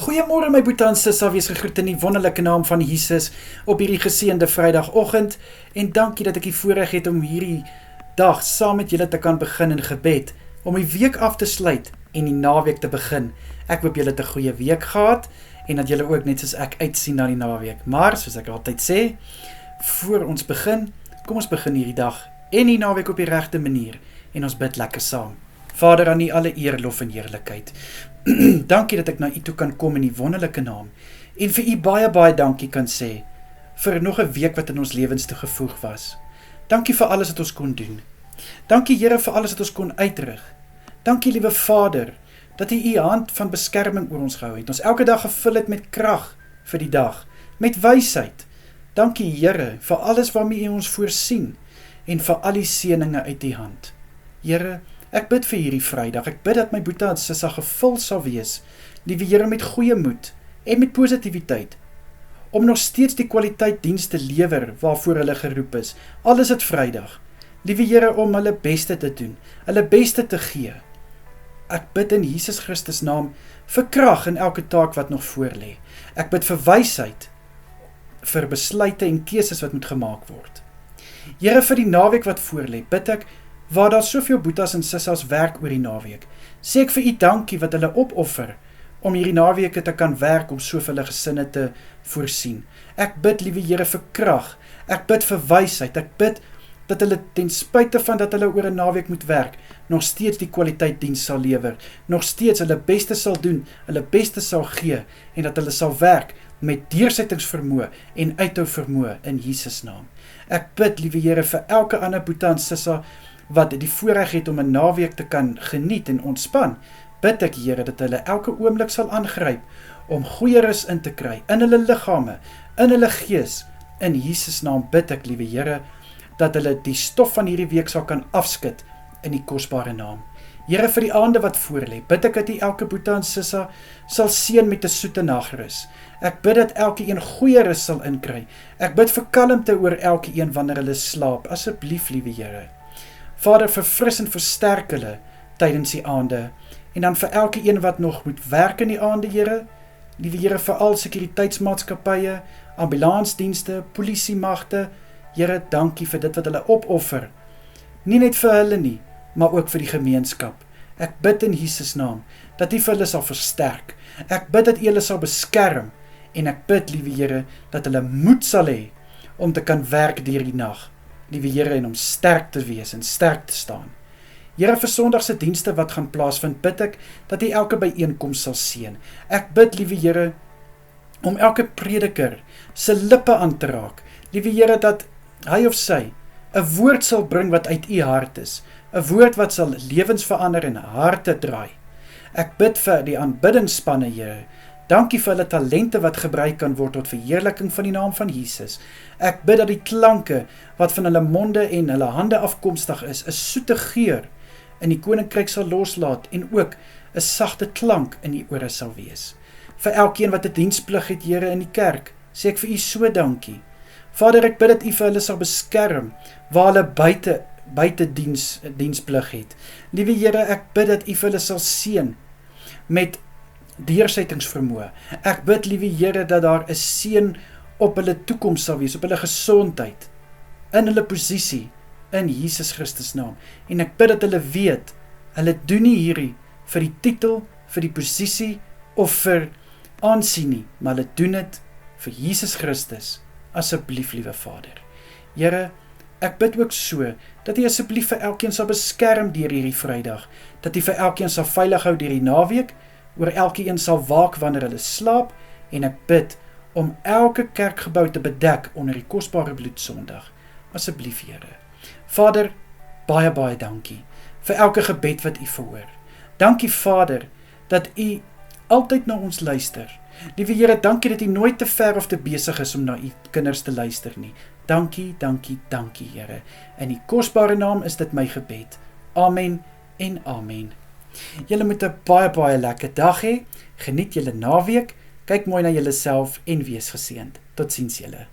Goeiemôre my boetie en sissa, wees gegroet in die wonderlike naam van Jesus op hierdie geseënde Vrydagoggend en dankie dat ek die voorreg het om hierdie dag saam met julle te kan begin in gebed, om die week af te sluit en die naweek te begin. Ek hoop julle het 'n goeie week gehad en dat julle ook net soos ek uitsien na die naweek. Maar soos ek altyd sê, voor ons begin, kom ons begin hierdie dag en die naweek op die regte manier en ons bid lekker saam. Vader, aan U alle eer, lof en heerlikheid. Dankie dat ek na U toe kan kom in die wonderlike naam en vir U baie dankie kan sê vir nog 'n week wat in ons lewens toegevoeg was. Dankie vir alles wat ons kon doen. Dankie Here vir alles wat ons kon uitrig. Dankie liewe Vader dat U U hand van beskerming oor ons gehou het. Ons elke dag gevul het met krag vir die dag, met wysheid. Dankie Here vir alles waarmee U ons voorsien en vir al die seëninge uit U hand. Here, ek bid vir hierdie Vrydag, ek bid dat my boetie en sissa gevul sal wees, liewe Here, met goeie moed en met positiwiteit, om nog steeds die kwaliteit diens te lewer waarvoor hulle geroep is, al is dit Vrydag, liewe Here, om hulle beste te doen, hulle beste te gee. Ek bid in Jesus Christus naam vir krag in elke taak wat nog voorlê. Ek bid vir wysheid, vir besluite en keuses wat moet gemaak word. Here, vir die naweek wat voorlê, bid ek, waar daar soveel boetas en sissas werk oor die naweek, sê ek vir U dankie wat hulle opoffer, om hierdie naweke te kan werk om so vir hulle gesinne te voorsien. Ek bid, liewe Here, vir krag, ek bid vir wysheid, ek bid dat hulle ten spyte van dat hulle oor 'n naweek moet werk, nog steeds die kwaliteit diens sal lewer, nog steeds hulle beste sal doen, hulle beste sal gee, en dat hulle sal werk met deursettingsvermoë en uithou vermoë in Jesus naam. Ek bid, liewe Here, vir elke ander boetie en sissa wat die voorreg het om 'n naweek te kan geniet en ontspan, bid ek Here dat hulle elke oomblik sal aangryp om goeie rus in te kry, in hulle liggame, in hulle gees. In Jesus naam bid ek, liewe Here, dat hulle die stof van hierdie week sal kan afskud in die kosbare naam. Here, vir die aande wat voorlê, bid ek dat U elke boetie en sissa sal seën met 'n soete nagrus. Ek bid dat elke een goeie rus sal inkry. Ek bid vir kalmte oor elke een wanneer hulle slaap, asseblief, liewe Here. Vader, verfris en versterk hulle tydens die aande, en dan vir elke een wat nog moet werk in die aande, Here, liewe Here, vir al sekuriteitsmaatskappye, ambulansdienste, polisiemagte, Here, dankie vir dit wat hulle opoffer, nie net vir hulle nie, maar ook vir die gemeenskap. Ek bid in Jesus naam, dat U vir hulle sal versterk, ek bid dat U hulle sal beskerm, en ek bid, liewe Here, dat hulle moed sal hê, om te kan werk deur die nag, liewe Here, en om sterk te wees en sterk te staan. Here, vir Sondagse dienste wat gaan plaasvind, bid ek dat U elke byeenkoms sal seën. Ek bid, liewe Here, om elke prediker se lippe aan te raak. Liewe Here, dat hy of sy 'n woord sal bring wat uit U hart is, 'n woord wat sal lewens verander en harte draai. Ek bid vir die aanbiddingsspanne, Here. Dankie vir hulle talente wat gebruik kan word tot verheerliking van die naam van Jesus. Ek bid dat die klanke wat van hulle monde en hulle hande afkomstig is, 'n soete geur in die koninkryk sal loslaat en ook 'n sagte klank in die ore sal wees. Vir elkeen wat 'n diensplig het, Here, in die kerk, sê ek vir U so dankie. Vader, ek bid dat U vir hulle sal beskerm waar hulle buite diensplig het. Liewe Here, ek bid dat U vir hulle sal seën met deursettingsvermoë. Ek bid, liewe Here, dat daar 'n seën op hulle toekoms sal wees, op hulle gesondheid, in hulle posisie, in Jesus Christus naam. En ek bid dat hulle weet, hulle doen nie hierdie vir die titel, vir die posisie, of vir aansien nie, maar hulle doen dit vir Jesus Christus. Asseblief, liewe Vader. Here, ek bid ook so, dat U asseblief vir elkeen sal beskerm deur hierdie Vrydag, dat U vir elkeen sal veilig hou deur die naweek, oor elkeen sal waak wanneer hulle slaap, en ek bid om elke kerkgebou te bedek onder die kosbare bloed Sondag. Asseblief, Here. Vader, baie dankie vir elke gebed wat U verhoor. Dankie, Vader, dat U altyd na ons luister. Liewe Here, dankie dat U nooit te ver of te besig is om na U kinders te luister nie. Dankie, Here. In die kosbare naam is dit my gebed. Amen en amen. Julle moet 'n baie lekker dag hê. Geniet julle naweek. Kyk mooi na julleself en wees geseënd. Totsiens julle.